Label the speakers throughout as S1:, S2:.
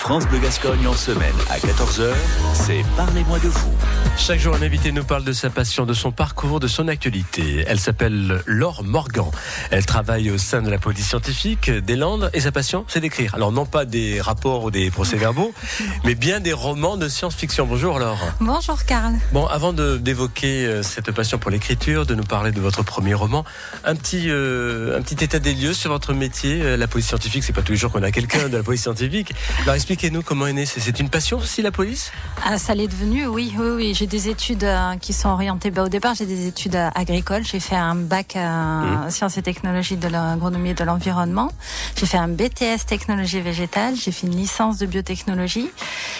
S1: France Bleu Gascogne en semaine à 14h, c'est Parlez-moi de vous.
S2: Chaque jour, un invité nous parle de sa passion, de son parcours, de son actualité. Elle s'appelle Laure Morgan. Elle travaille au sein de la police scientifique des Landes et sa passion, c'est d'écrire. Alors non pas des rapports ou des procès-verbaux, mais bien des romans de science-fiction. Bonjour Laure.
S3: Bonjour Karl.
S2: Bon, avant d'évoquer cette passion pour l'écriture, de nous parler de votre premier roman, un petit état des lieux sur votre métier. La police scientifique, c'est pas tous les jours qu'on a quelqu'un de la police scientifique. Alors expliquez-nous comment est né. C'est une passion aussi la police ?
S3: Ça l'est devenu, oui. J'ai des études qui sont orientées. Au départ, j'ai des études agricoles. J'ai fait un bac sciences et technologies de l'agronomie et de l'environnement. J'ai fait un BTS technologie végétale. J'ai fait une licence de biotechnologie.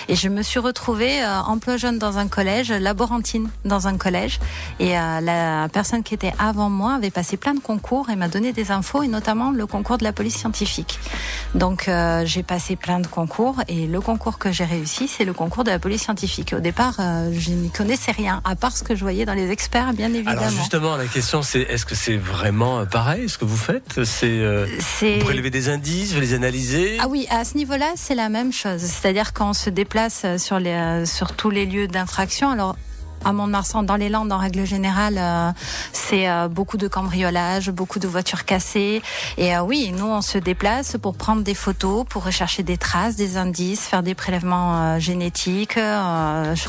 S3: Et je me suis retrouvée emploi jeune dans un collège, laborantine dans un collège. Et la personne qui était avant moi avait passé plein de concours et m'a donné des infos, et notamment le concours de la police scientifique. Donc j'ai passé plein de concours, et le concours que j'ai réussi, c'est le concours de la police scientifique. Au départ, je n'y connaissais rien, à part ce que je voyais dans les experts, bien évidemment.
S2: Alors justement, la question c'est, est-ce que c'est vraiment pareil ce que vous faites ? Vous prélevez des indices, vous les analysez ?
S3: Ah oui, à ce niveau-là, c'est la même chose. C'est-à-dire quand on se déplace sur tous les lieux d'infraction, alors à Mont-de-Marsan, dans les Landes, en règle générale, c'est beaucoup de cambriolages, beaucoup de voitures cassées. Et oui, nous, on se déplace pour prendre des photos, pour rechercher des traces, des indices, faire des prélèvements génétiques,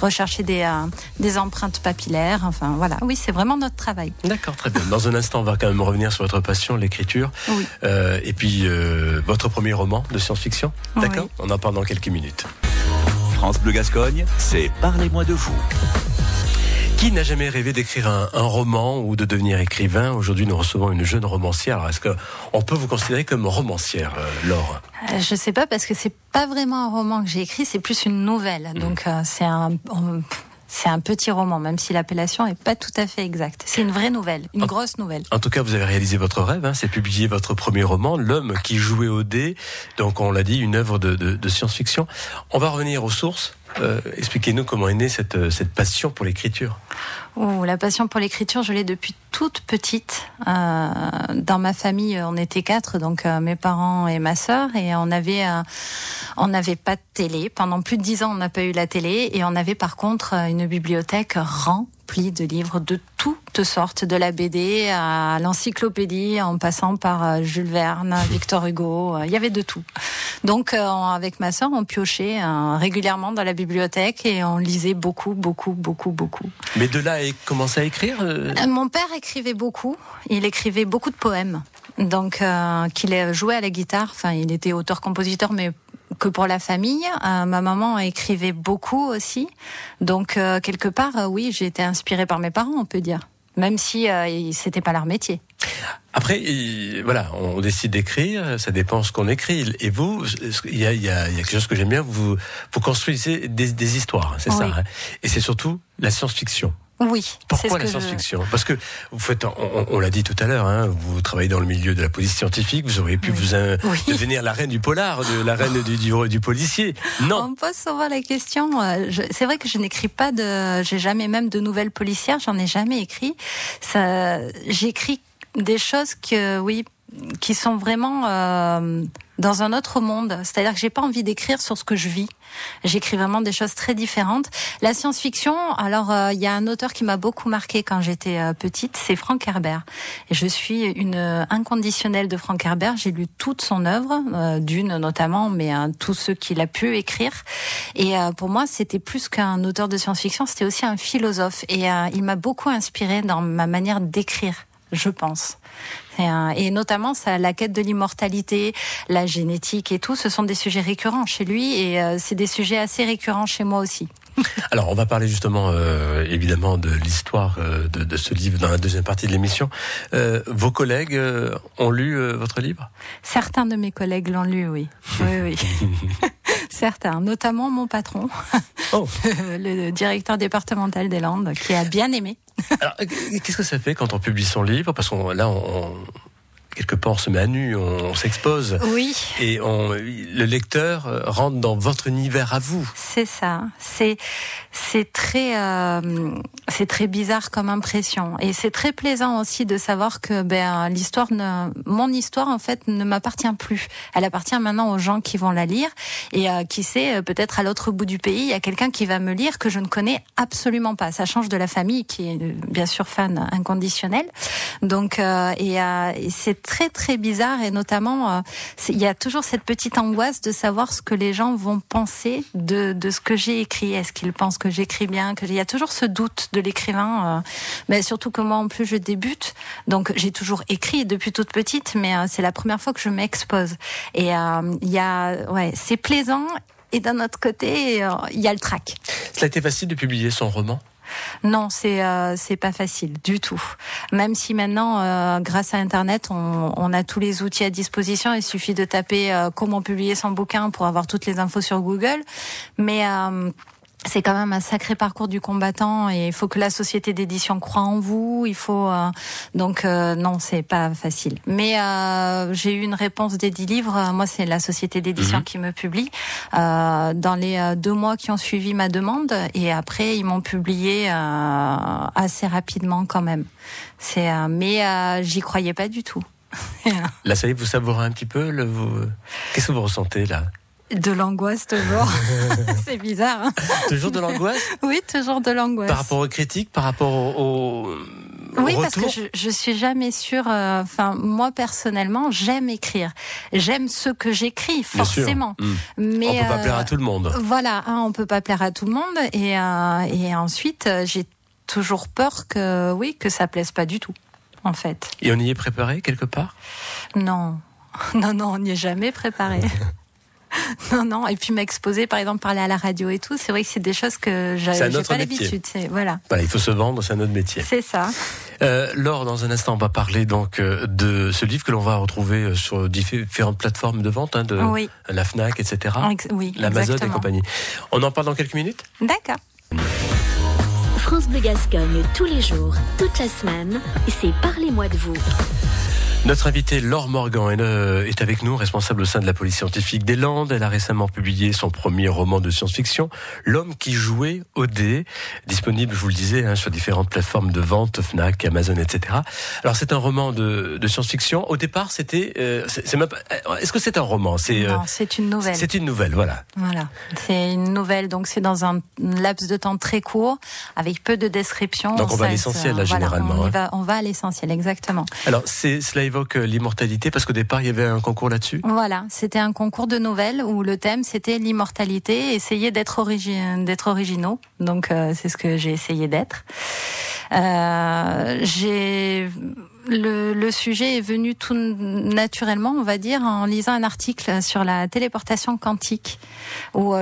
S3: rechercher des empreintes papillaires. Enfin, voilà. Oui, c'est vraiment notre travail.
S2: D'accord, très bien. Dans un instant, on va quand même revenir sur votre passion, l'écriture.
S3: Oui.
S2: Et puis, votre premier roman de science-fiction. D'accord ?
S3: Oui.
S2: On en parle dans quelques minutes.
S1: France Bleu Gascogne, c'est Parlez-moi de vous.
S2: Qui n'a jamais rêvé d'écrire un roman ou de devenir écrivain ? Aujourd'hui, nous recevons une jeune romancière. Alors, est-ce qu'on peut vous considérer comme romancière, Laure ?
S3: Je sais pas, parce que c'est pas vraiment un roman que j'ai écrit, c'est plus une nouvelle. Donc, c'est un petit roman, même si l'appellation est pas tout à fait exacte. C'est une vraie nouvelle, une grosse nouvelle.
S2: En tout cas, vous avez réalisé votre rêve, c'est publier votre premier roman, L'homme qui jouait au dé. Donc, on l'a dit, une œuvre de science-fiction. On va revenir aux sources. Expliquez-nous comment est née cette passion pour l'écriture.
S3: La passion pour l'écriture, je l'ai depuis toute petite. Dans ma famille, on était 4, donc mes parents et ma sœur, et on n'avait pas de télé. Pendant plus de 10 ans, on n'a pas eu la télé, et on avait par contre une bibliothèque remplie de livres de toutes sortes, de la BD à l'encyclopédie, en passant par Jules Verne, Victor Hugo, il y avait de tout. Donc avec ma sœur, on piochait régulièrement dans la bibliothèque et on lisait beaucoup.
S2: Mais de là, il commençait à écrire
S3: Mon père écrivait beaucoup, il écrivait beaucoup de poèmes. Donc qu'il jouait à la guitare, enfin il était auteur-compositeur, mais que pour la famille. Ma maman écrivait beaucoup aussi. Donc quelque part, oui, j'ai été inspirée par mes parents, on peut dire. Même si c'était pas leur métier.
S2: Après, voilà, on décide d'écrire, ça dépend ce qu'on écrit. Et vous, il y a quelque chose que j'aime bien, vous construisez des histoires, c'est ça. Et c'est surtout la science-fiction.
S3: Oui.
S2: Pourquoi la science-fiction ? Parce que vous faites, on l'a dit tout à l'heure, vous travaillez dans le milieu de la police scientifique, vous auriez pu devenir la reine du polar, la reine du policier. Non.
S3: On me pose souvent la question. C'est vrai que je n'écris pas j'ai jamais même de nouvelles policières, j'en ai jamais écrit. J'écris des choses qui sont vraiment dans un autre monde. C'est-à-dire que j'ai pas envie d'écrire sur ce que je vis. J'écris vraiment des choses très différentes. La science-fiction, alors il y a un auteur qui m'a beaucoup marqué quand j'étais petite, c'est Frank Herbert. Et je suis une inconditionnelle de Frank Herbert. J'ai lu toute son œuvre, Dune notamment, mais tout ce qu'il a pu écrire. Et pour moi, c'était plus qu'un auteur de science-fiction, c'était aussi un philosophe. Et il m'a beaucoup inspirée dans ma manière d'écrire, je pense. Et notamment la quête de l'immortalité, la génétique et tout, ce sont des sujets récurrents chez lui, et c'est des sujets assez récurrents chez moi aussi.
S2: Alors, on va parler justement, évidemment, de l'histoire de ce livre dans la deuxième partie de l'émission. Vos collègues ont lu votre livre ?
S3: Certains de mes collègues l'ont lu, oui. Oui. Certains, notamment mon patron, le directeur départemental des Landes, qui a bien aimé.
S2: Alors, qu'est-ce que ça fait quand on publie son livre ? Parce que là, quelque pas, on se met à nu, on s'expose.
S3: Oui.
S2: Et le lecteur rentre dans votre univers à vous.
S3: C'est ça. C'est très bizarre comme impression. Et c'est très plaisant aussi de savoir que mon histoire en fait ne m'appartient plus. Elle appartient maintenant aux gens qui vont la lire. Et qui sait, peut-être à l'autre bout du pays, il y a quelqu'un qui va me lire que je ne connais absolument pas. Ça change de la famille qui est bien sûr fan inconditionnel. Donc et c'est très très bizarre, et notamment il y a toujours cette petite angoisse de savoir ce que les gens vont penser de ce que j'ai écrit. Est-ce qu'ils pensent que j'écris bien, il y a toujours ce doute de l'écrivain, mais surtout que moi en plus je débute, donc j'ai toujours écrit depuis toute petite, mais c'est la première fois que je m'expose. Et c'est plaisant, et d'un autre côté il y a le trac.
S2: Ça a été facile de publier son roman ?
S3: Non, c'est pas facile du tout. Même si maintenant, grâce à Internet, on a tous les outils à disposition. Il suffit de taper comment publier son bouquin pour avoir toutes les infos sur Google. Mais c'est quand même un sacré parcours du combattant, et il faut que la société d'édition croie en vous. Il faut non, c'est pas facile. Mais j'ai eu une réponse des 10 livres. Moi, c'est la société d'édition qui me publie dans les 2 mois qui ont suivi ma demande, et après ils m'ont publié assez rapidement quand même. Mais j'y croyais pas du tout.
S2: Là, ça y est, vous savourez un petit peu qu'est-ce que vous ressentez là ?
S3: De l'angoisse toujours. C'est bizarre. Hein,
S2: toujours de l'angoisse ?
S3: Oui, toujours de l'angoisse.
S2: Par rapport aux critiques, par rapport au
S3: oui,
S2: retour.
S3: Parce que je suis jamais sûre. Moi personnellement, j'aime écrire. J'aime ce que j'écris, forcément. Mais
S2: on peut pas plaire à tout le monde.
S3: Voilà, on peut pas plaire à tout le monde, et ensuite j'ai toujours peur que ça plaise pas du tout, en fait.
S2: Et on y est préparé quelque part ?
S3: Non, on n'y est jamais préparé. Non. Et puis m'exposer, par exemple, parler à la radio et tout, c'est vrai que c'est des choses que j'ai pas l'habitude. Voilà,
S2: il faut se vendre, c'est un autre métier.
S3: C'est ça.
S2: Laure, dans un instant, on va parler donc de ce livre que l'on va retrouver sur différentes plateformes de vente, de la Fnac, etc.
S3: Oui,
S2: l'Amazon
S3: exactement.
S2: et compagnie. On en parle dans quelques minutes ?
S3: D'accord.
S4: France Bleu Gascogne, tous les jours, toute la semaine, c'est Parlez-moi de vous.
S2: Notre invitée Laure Morgan est avec nous, responsable au sein de la police scientifique des Landes. Elle a récemment publié son premier roman de science-fiction, L'homme qui jouait au dé, disponible, je vous le disais, sur différentes plateformes de vente, Fnac, Amazon, etc. Alors c'est un roman de science-fiction. Au départ, c'était... est-ce que c'est un roman ?
S3: Non, c'est une nouvelle.
S2: C'est une nouvelle, voilà.
S3: Voilà, c'est une nouvelle, donc c'est dans un laps de temps très court, avec peu de descriptions.
S2: Donc on va à l'essentiel, là, généralement.
S3: On va à l'essentiel, exactement.
S2: Alors, cela évoque l'immortalité, parce qu'au départ, il y avait un concours là-dessus ?
S3: Voilà, c'était un concours de nouvelles où le thème, c'était l'immortalité, essayer d'être originaux. Donc, c'est ce que j'ai essayé d'être. Le sujet est venu tout naturellement, on va dire, en lisant un article sur la téléportation quantique, où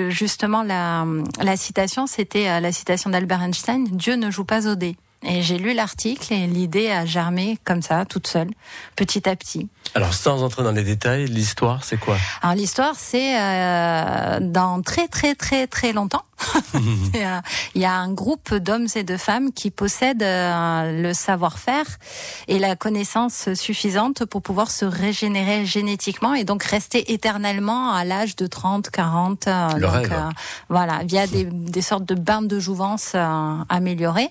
S3: justement la citation, c'était la citation d'Albert Einstein, « Dieu ne joue pas au dé ». Et j'ai lu l'article, et l'idée a germé comme ça, toute seule, petit à petit.
S2: Alors, sans entrer dans les détails, l'histoire, c'est quoi ?
S3: Alors, l'histoire, c'est dans très très très très longtemps. Il y a un groupe d'hommes et de femmes qui possèdent le savoir-faire et la connaissance suffisante pour pouvoir se régénérer génétiquement, et donc rester éternellement à l'âge de 30, 40.
S2: Le rêve.
S3: Voilà, via des sortes de bains de jouvence améliorés.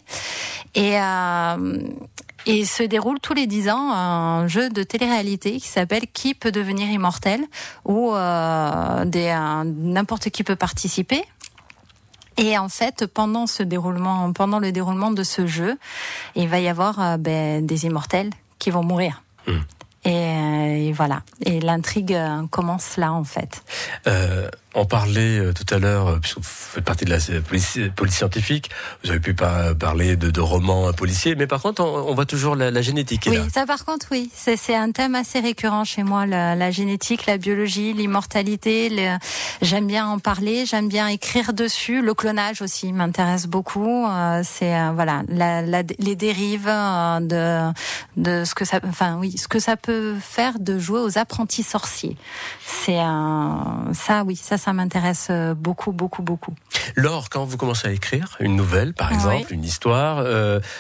S3: Et se déroule tous les 10 ans un jeu de télé-réalité qui s'appelle Qui peut devenir immortel, où n'importe qui peut participer. Et en fait, pendant le déroulement de ce jeu, il va y avoir des immortels qui vont mourir. Et voilà. Et l'intrigue commence là, en fait.
S2: On parlait tout à l'heure, puisque vous faites partie de la police scientifique, vous avez pu parler de romans policiers, mais par contre, on voit toujours la génétique.
S3: Oui, ça par contre, oui. C'est un thème assez récurrent chez moi, la génétique, la biologie, l'immortalité. J'aime bien en parler, j'aime bien écrire dessus. Le clonage aussi m'intéresse beaucoup. Les dérives de ce que ce que ça peut faire de jouer aux apprentis sorciers. Ça m'intéresse beaucoup.
S2: Laure, quand vous commencez à écrire une nouvelle, par exemple, une histoire,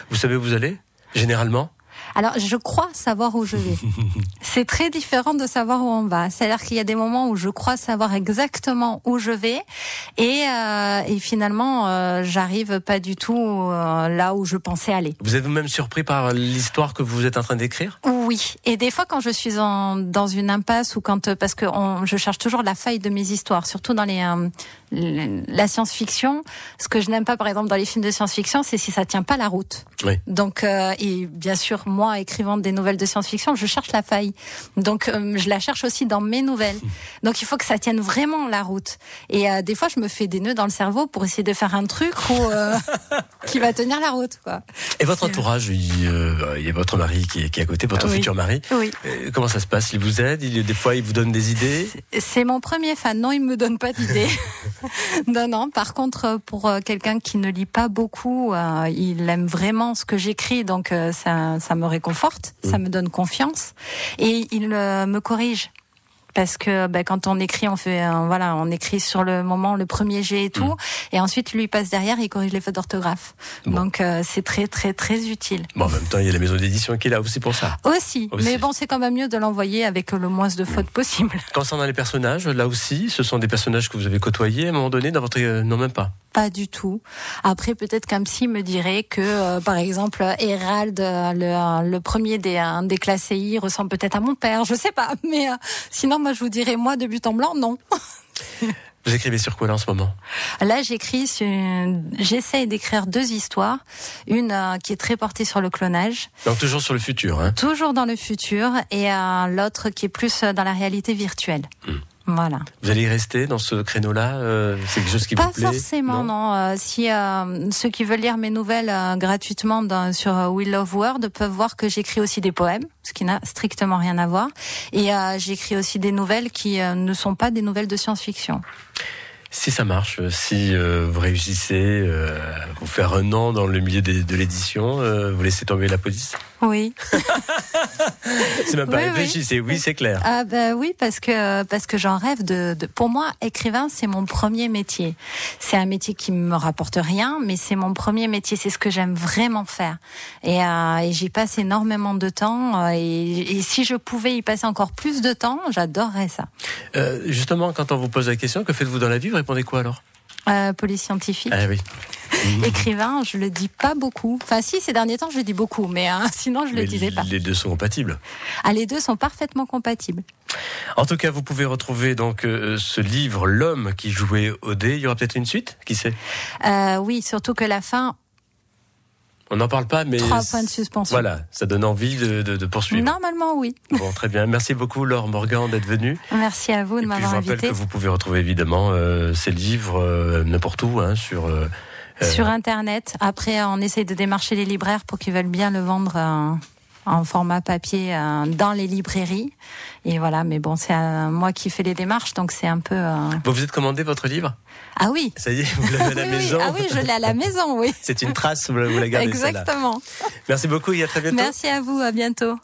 S2: vous savez où vous allez, généralement ?
S3: Alors, je crois savoir où je vais. C'est très différent de savoir où on va. C'est-à-dire qu'il y a des moments où je crois savoir exactement où je vais et finalement, j'arrive pas du tout là où je pensais aller.
S2: Vous êtes vous-même surpris par l'histoire que vous êtes en train d'écrire ?
S3: Oui. Et des fois, quand je suis dans une impasse ou parce que je cherche toujours la faille de mes histoires, surtout dans la science-fiction. Ce que je n'aime pas, par exemple, dans les films de science-fiction, c'est si ça tient pas la route.
S2: Oui.
S3: Donc, et bien sûr, moi, écrivant des nouvelles de science-fiction, je cherche la faille. Donc, je la cherche aussi dans mes nouvelles. Donc, il faut que ça tienne vraiment la route. Et des fois, je me fais des nœuds dans le cerveau pour essayer de faire un truc qui va tenir la route, quoi.
S2: Et votre entourage, il y a votre mari qui est à côté, votre futur mari.
S3: Oui.
S2: Comment ça se passe ? Il vous aide ? Des fois, il vous donne des idées ?
S3: C'est mon premier fan. Non, il me donne pas d'idées. Non. Par contre, pour quelqu'un qui ne lit pas beaucoup, il aime vraiment ce que j'écris, donc ça me réconforte, ça me donne confiance, et il me corrige. Parce que quand on écrit, on écrit sur le moment, le premier jet et tout, et ensuite lui il passe derrière, il corrige les fautes d'orthographe. Bon. Donc c'est très très très utile.
S2: Bon, en même temps, il y a la maison d'édition qui est là aussi pour ça.
S3: Aussi. Mais bon, c'est quand même mieux de l'envoyer avec le moins de fautes possible.
S2: Concernant les personnages, là aussi, ce sont des personnages que vous avez côtoyés à un moment donné dans votre... Non, même pas.
S3: Pas du tout. Après, peut-être qu'un psy me dirait que, par exemple, Hérald, le premier des classes CI, ressemble peut-être à mon père. Je sais pas. Mais sinon, moi, je vous dirais, moi, de but en blanc, non.
S2: Vous écrivez sur quoi là en ce moment ?
S3: Là, j'essaie d'écrire 2 histoires. Une qui est très portée sur le clonage.
S2: Donc toujours sur le futur, hein ?
S3: Toujours dans le futur. Et l'autre qui est plus dans la réalité virtuelle. Voilà.
S2: Vous allez y rester dans ce créneau-là ? C'est quelque chose qui vous plaît ?
S3: Pas forcément, non. Si ceux qui veulent lire mes nouvelles gratuitement sur We Love Word peuvent voir que j'écris aussi des poèmes, ce qui n'a strictement rien à voir. Et j'écris aussi des nouvelles qui ne sont pas des nouvelles de science-fiction.
S2: Si ça marche, si vous réussissez à vous faire un nom dans le milieu de l'édition, vous laissez tomber la police ?
S3: Oui.
S2: C'est même pas réfléchi, oui, c'est clair.
S3: Ah oui, parce que j'en rêve pour moi, écrivain, c'est mon premier métier. C'est un métier qui me rapporte rien, mais c'est mon premier métier, c'est ce que j'aime vraiment faire. Et j'y passe énormément de temps et si je pouvais y passer encore plus de temps, j'adorerais ça.
S2: Justement, quand on vous pose la question, que faites-vous dans la vie ? Vous répondez quoi alors ?
S3: Police scientifique.
S2: Ah oui.
S3: Écrivain, je le dis pas beaucoup. Enfin, si, ces derniers temps, je le dis beaucoup, mais sinon, je le disais pas.
S2: Les deux sont compatibles.
S3: Ah, les deux sont parfaitement compatibles.
S2: En tout cas, vous pouvez retrouver donc ce livre, L'homme qui jouait au dé. Il y aura peut-être une suite, qui sait ?
S3: Oui, surtout que la fin.
S2: On n'en parle pas, mais
S3: 3 points de suspension.
S2: Voilà, ça donne envie de poursuivre.
S3: Normalement, oui.
S2: Bon, très bien. Merci beaucoup, Laure Morgan, d'être venue.
S3: Merci à vous de m'avoir invité.
S2: Je rappelle que vous pouvez retrouver évidemment ces livres n'importe où,
S3: sur Internet. Après, on essaye de démarcher les libraires pour qu'ils veulent bien le vendre en format papier dans les librairies. Et voilà, mais bon, c'est moi qui fais les démarches, donc c'est un peu...
S2: Vous vous êtes commandé votre livre ?
S3: Ah oui.
S2: Ça y est, vous l'avez à la maison.
S3: Ah oui, je l'ai à la maison, oui.
S2: C'est une trace, vous la gardez.
S3: Exactement.
S2: Merci beaucoup et à très bientôt.
S3: Merci à vous, à bientôt.